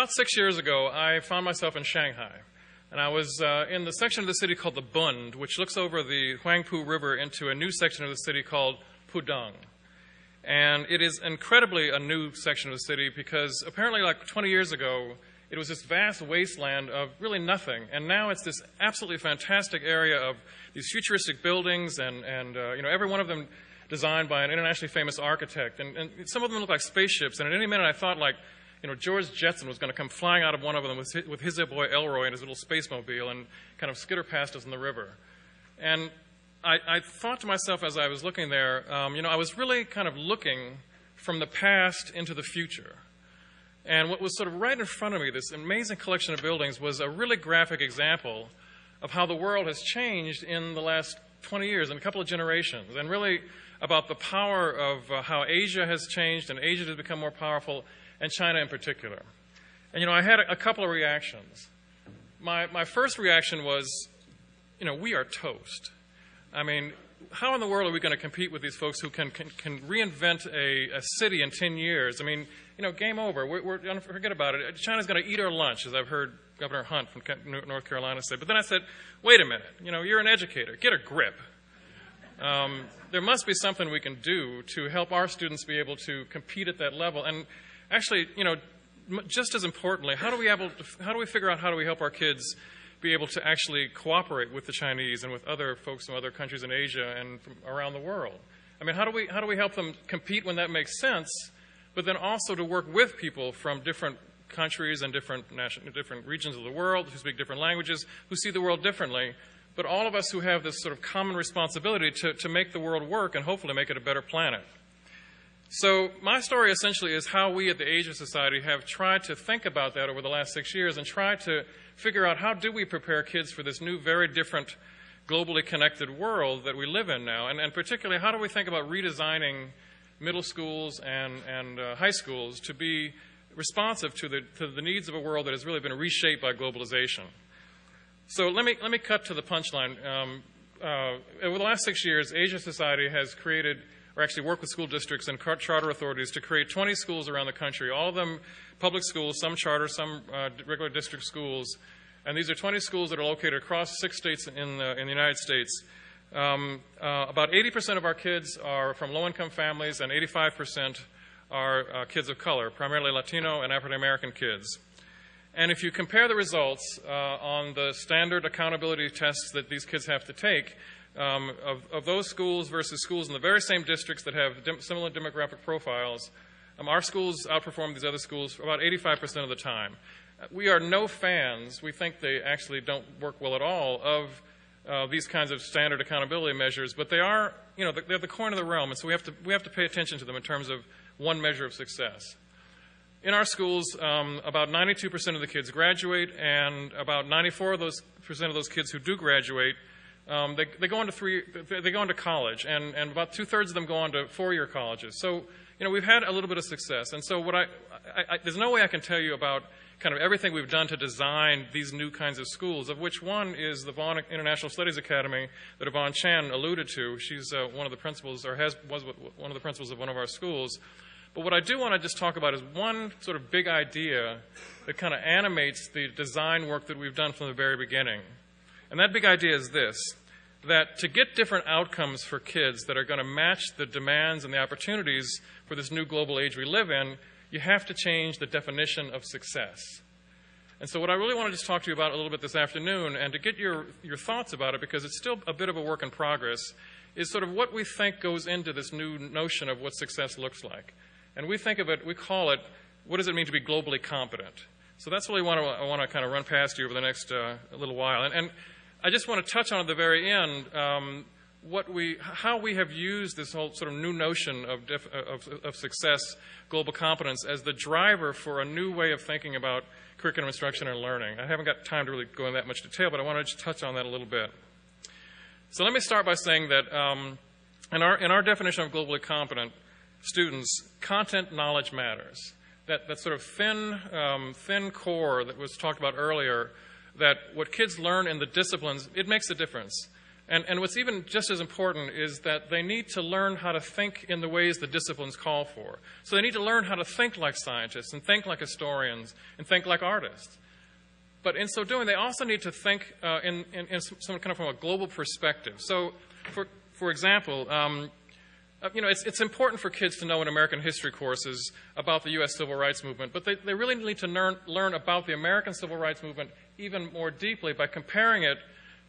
About 6 years ago, I found myself in Shanghai. And I was in the section of the city called the Bund, which looks over the Huangpu River into a new section of the city called Pudong. And it is incredibly a new section of the city because apparently like 20 years ago, it was this vast wasteland of really nothing. And now it's this absolutely fantastic area of these futuristic buildings and every one of them designed by an internationally famous architect. And some of them look like spaceships. And at any minute I thought like, George Jetson was going to come flying out of one of them with his boy Elroy and his little space mobile and kind of skitter past us in the river. And I thought to myself as I was looking there, I was really kind of looking from the past into the future. And what was sort of right in front of me, this amazing collection of buildings, was a really graphic example of how the world has changed in the last 20 years, in a couple of generations, and really about the power of how Asia has changed, and Asia has become more powerful, and China in particular. And, I had a couple of reactions. My first reaction was, we are toast. I mean, how in the world are we going to compete with these folks who can reinvent a city in 10 years? I mean, game over. Forget about it. China's going to eat our lunch, as I've heard Governor Hunt from North Carolina say. But then I said, wait a minute. You're an educator. Get a grip. There must be something we can do to help our students be able to compete at that level. And actually, just as importantly, how do we figure out how do we help our kids be able to actually cooperate with the Chinese and with other folks from other countries in Asia and from around the world? I mean, how do we help them compete when that makes sense, but then also to work with people from different countries and different regions of the world who speak different languages, who see the world differently, but all of us who have this sort of common responsibility to make the world work and hopefully make it a better planet. So my story essentially is how we at the Asia Society have tried to think about that over the last 6 years and try to figure out how do we prepare kids for this new, very different, globally connected world that we live in now, and particularly how do we think about redesigning middle schools and high schools to be responsive to the needs of a world that has really been reshaped by globalization. So let me cut to the punchline. Over the last 6 years, Asia Society has created, or actually worked with school districts and charter authorities to create 20 schools around the country, all of them public schools, some charter, some regular district schools. And these are 20 schools that are located across 6 states in the United States. About 80% of our kids are from low-income families, and 85% are kids of color, primarily Latino and African-American kids. And if you compare the results on the standard accountability tests that these kids have to take, of those schools versus schools in the very same districts that have similar demographic profiles, our schools outperform these other schools for about 85% of the time. We are no fans, we think they actually don't work well at all, of these kinds of standard accountability measures, but they are, they're the coin of the realm, and so we have to pay attention to them in terms of one measure of success. In our schools, about 92% of the kids graduate, and about 94% of those kids who do graduate, they go into college, and about 2/3 of them go on to 4-year colleges. So, we've had a little bit of success, and so there's no way I can tell you about kind of everything we've done to design these new kinds of schools, of which one is the Vaughan International Studies Academy that Yvonne Chan alluded to. She's one of the principals, or was one of the principals of one of our schools. But what I do want to just talk about is one sort of big idea that kind of animates the design work that we've done from the very beginning. And that big idea is this, that to get different outcomes for kids that are going to match the demands and the opportunities for this new global age we live in, you have to change the definition of success. And so what I really want to just talk to you about a little bit this afternoon, and to get your thoughts about it, because it's still a bit of a work in progress, is sort of what we think goes into this new notion of what success looks like. And we think of it, we call it, what does it mean to be globally competent? So that's really what I want to kind of run past you over the next little while. And I just want to touch on at the very end how we have used this whole sort of new notion of success, global competence, as the driver for a new way of thinking about curriculum instruction and learning. I haven't got time to really go in that much detail, but I want to just touch on that a little bit. So let me start by saying that in our definition of globally competent students, content knowledge matters. That sort of thin core that was talked about earlier, that what kids learn in the disciplines, it makes a difference. And what's even just as important is that they need to learn how to think in the ways the disciplines call for. So they need to learn how to think like scientists and think like historians and think like artists. But in so doing, they also need to think in some kind of from a global perspective. So, for example, it's important for kids to know in American history courses about the U.S. Civil Rights Movement, but they really need to learn about the American Civil Rights Movement even more deeply by comparing it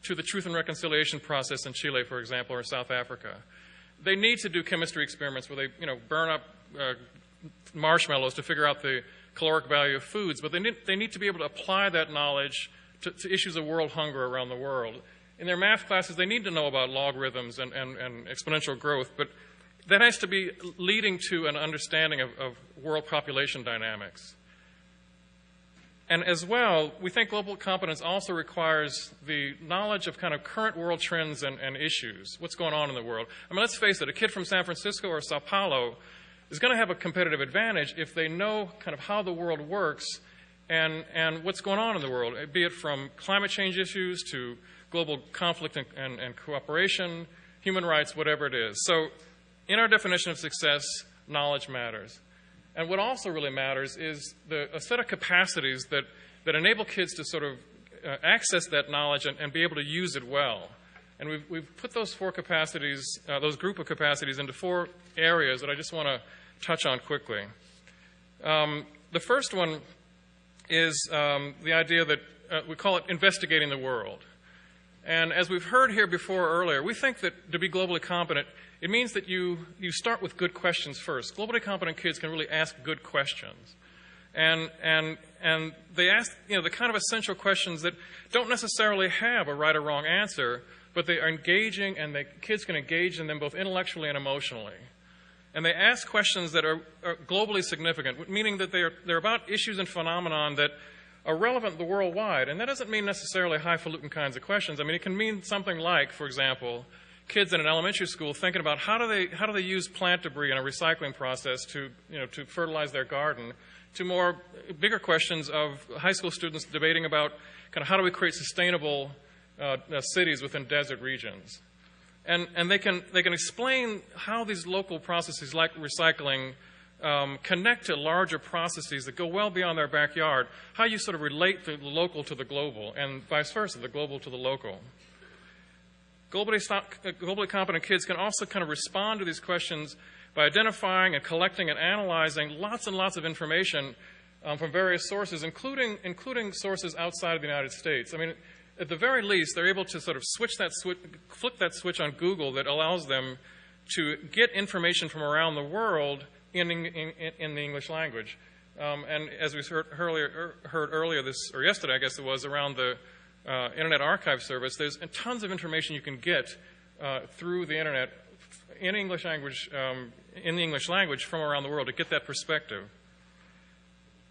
to the Truth and Reconciliation process in Chile, for example, or South Africa. They need to do chemistry experiments where they burn up marshmallows to figure out the caloric value of foods, but they need to be able to apply that knowledge to issues of world hunger around the world. In their math classes, they need to know about logarithms and exponential growth, but that has to be leading to an understanding of world population dynamics. And as well, we think global competence also requires the knowledge of kind of current world trends and issues, what's going on in the world. I mean, let's face it, a kid from San Francisco or Sao Paulo is going to have a competitive advantage if they know kind of how the world works and what's going on in the world, be it from climate change issues to global conflict and cooperation, human rights, whatever it is. So in our definition of success, knowledge matters. And what also really matters is a set of capacities that enable kids to sort of access that knowledge and be able to use it well. And we've put those four capacities, those group of capacities, into four areas that I just want to touch on quickly. The first one is the idea that we call it investigating the world. And as we've heard here before earlier, we think that to be globally competent, it means that you start with good questions first. Globally competent kids can really ask good questions. And they ask the kind of essential questions that don't necessarily have a right or wrong answer, but they are engaging, and kids can engage in them both intellectually and emotionally. And they ask questions that are globally significant, meaning that they're about issues and phenomenon that are relevant the worldwide. And that doesn't mean necessarily highfalutin kinds of questions. I mean, it can mean something like, for example, kids in an elementary school thinking about how do they use plant debris in a recycling process to fertilize their garden, to bigger questions of high school students debating about kind of how do we create sustainable cities within desert regions. And they can explain how these local processes like recycling connect to larger processes that go well beyond their backyard, how you sort of relate the local to the global, and vice versa, the global to the local. Globally competent kids can also kind of respond to these questions by identifying and collecting and analyzing lots and lots of information from various sources, including sources outside of the United States. I mean, at the very least, they're able to sort of flip that switch on Google that allows them to get information from around the world in the English language. And as we heard earlier yesterday, I guess it was, around the Internet Archive Service, there's tons of information you can get through the Internet in English language, in the English language from around the world to get that perspective.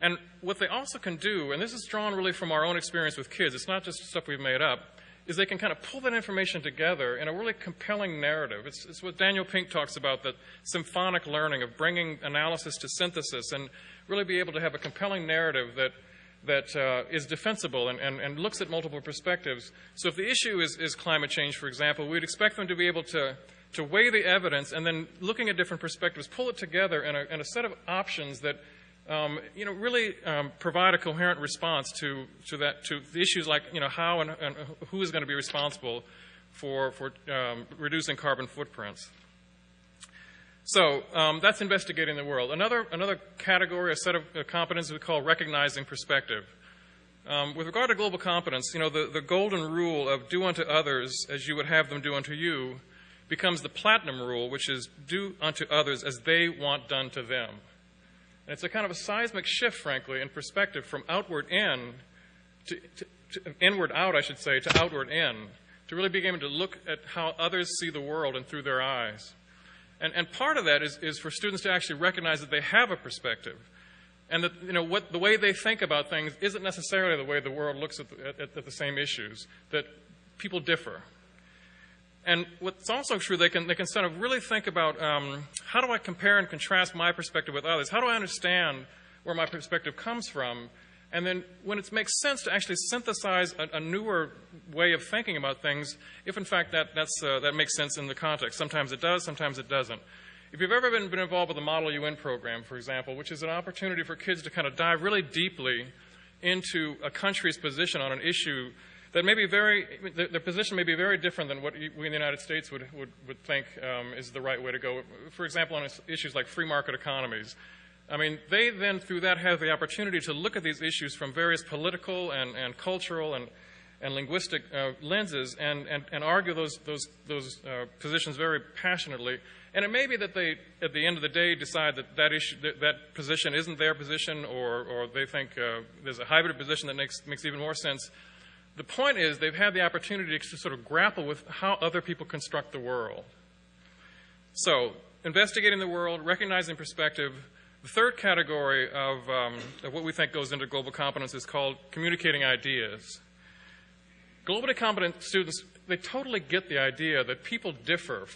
And what they also can do, and this is drawn really from our own experience with kids, it's not just stuff we've made up, is they can kind of pull that information together in a really compelling narrative. It's what Daniel Pink talks about, that symphonic learning of bringing analysis to synthesis, and really be able to have a compelling narrative that is defensible and looks at multiple perspectives. So if the issue is climate change, for example, we'd expect them to be able to weigh the evidence and then, looking at different perspectives, pull it together in a set of options that really provide a coherent response to the issues like how and who is going to be responsible for reducing carbon footprints. So that's investigating the world. Another category, a set of competencies we call recognizing perspective. With regard to global competence, the golden rule of do unto others as you would have them do unto you becomes the platinum rule, which is do unto others as they want done to them. And it's a kind of a seismic shift, frankly, in perspective from outward in to inward out, I should say, to outward in, to really being able to look at how others see the world and through their eyes. And part of that is for students to actually recognize that they have a perspective, and that the way they think about things isn't necessarily the way the world looks at the same issues, that people differ. And what's also true, they can sort of really think about how do I compare and contrast my perspective with others? How do I understand where my perspective comes from? And then when it makes sense to actually synthesize a newer way of thinking about things, if in fact that makes sense in the context. Sometimes it does, sometimes it doesn't. If you've ever been involved with the Model UN program, for example, which is an opportunity for kids to kind of dive really deeply into a country's position on an issue that may be their position may be very different than what we in the United States would think is the right way to go. For example, on issues like free market economies. I mean, they then, through that, have the opportunity to look at these issues from various political and cultural and linguistic lenses and argue those positions very passionately. And it may be that they, at the end of the day, decide that position isn't their position, or they think there's a hybrid position that makes even more sense. The point is they've had the opportunity to sort of grapple with how other people construct the world. So, investigating the world, recognizing perspective. The third category of what we think goes into global competence is called communicating ideas. Globally competent students, they totally get the idea that people differ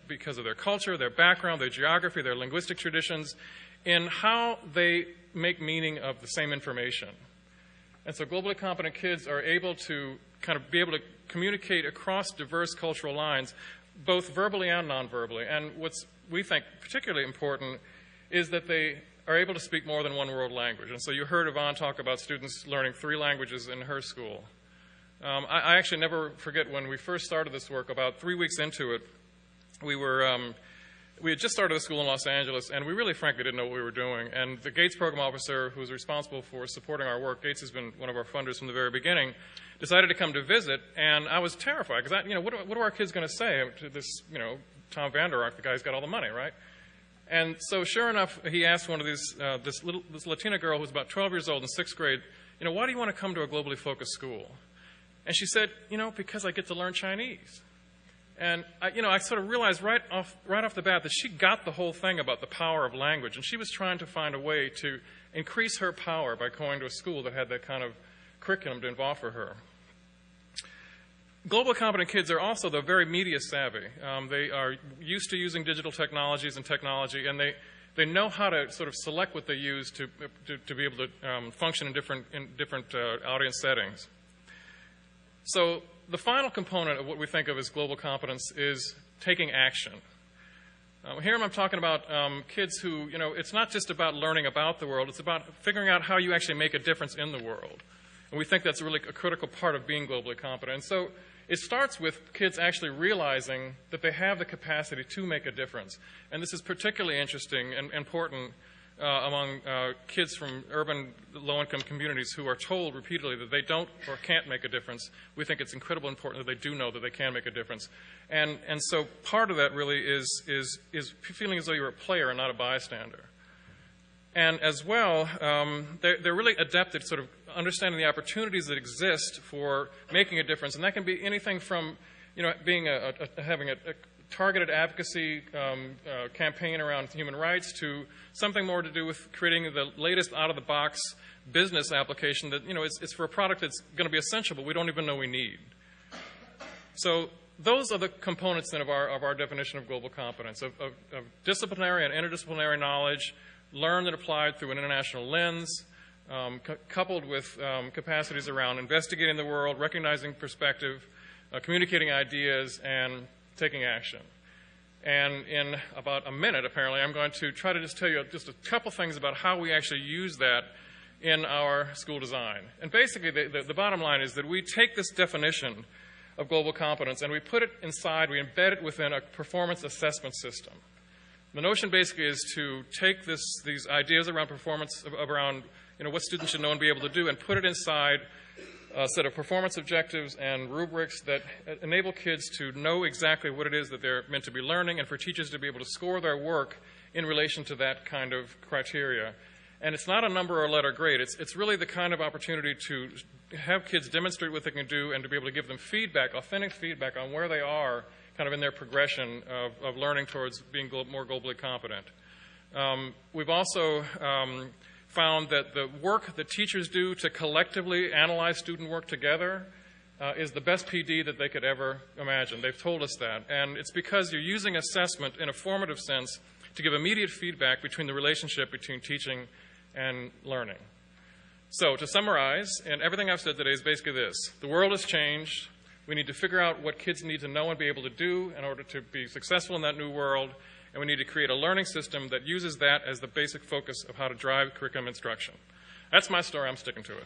because of their culture, their background, their geography, their linguistic traditions, in how they make meaning of the same information. And so globally competent kids are able to kind of be able to communicate across diverse cultural lines, both verbally and non-verbally. And what's we think particularly important is that they are able to speak more than one world language. And so you heard Yvonne talk about students learning 3 languages in her school. I actually never forget when we first started this work, about 3 weeks into it, we had just started a school in Los Angeles, and we really frankly didn't know what we were doing. And the Gates program officer, who was responsible for supporting our work, Gates has been one of our funders from the very beginning, decided to come to visit, and I was terrified, because what are our kids going to say to this, Tom Vander Ark, the guy who's got all the money, right? And so sure enough, he asked one of these, this Latina girl who was about 12 years old in 6th grade, why do you want to come to a globally focused school? And she said, because I get to learn Chinese. And I sort of realized right off the bat that she got the whole thing about the power of language, and she was trying to find a way to increase her power by going to a school that had that kind of curriculum to offer her. Global competent kids are also, though, very media savvy. They are used to using digital technologies and technology, and they know how to sort of select what they use to be able to function in different audience settings. So the final component of what we think of as global competence is taking action. Here I'm talking about kids who, it's not just about learning about the world, it's about figuring out how you actually make a difference in the world. And we think that's really a critical part of being globally competent. And so it starts with kids actually realizing that they have the capacity to make a difference. And this is particularly interesting and important among kids from urban low-income communities who are told repeatedly that they don't or can't make a difference. We think it's incredibly important that they do know that they can make a difference. And so part of that really is feeling as though you're a player and not a bystander. And as well, they're really adept at sort of understanding the opportunities that exist for making a difference. And that can be anything from, being having a targeted advocacy campaign around human rights to something more to do with creating the latest out-of-the-box business application that, it's for a product that's going to be essential, but we don't even know we need. So those are the components then of our definition of global competence, of disciplinary and interdisciplinary knowledge, learned and applied through an international lens, coupled with capacities around investigating the world, recognizing perspective, communicating ideas, and taking action. And in about a minute, apparently, I'm going to try to just tell you just a couple things about how we actually use that in our school design. And basically, the bottom line is that we take this definition of global competence and we put it inside, we embed it within a performance assessment system. The notion basically is to take these ideas around performance, around what students should know and be able to do, and put it inside a set of performance objectives and rubrics that enable kids to know exactly what it is that they're meant to be learning, and for teachers to be able to score their work in relation to that kind of criteria. And it's not a number or letter grade. It's really the kind of opportunity to have kids demonstrate what they can do and to be able to give them feedback, authentic feedback on where they are kind of in their progression of learning towards being more globally competent. We've also found that the work that teachers do to collectively analyze student work together is the best PD that they could ever imagine. They've told us that. And it's because you're using assessment in a formative sense to give immediate feedback between the relationship between teaching and learning. So to summarize, and everything I've said today is basically this. The world has changed. We need to figure out what kids need to know and be able to do in order to be successful in that new world, and we need to create a learning system that uses that as the basic focus of how to drive curriculum instruction. That's my story. I'm sticking to it.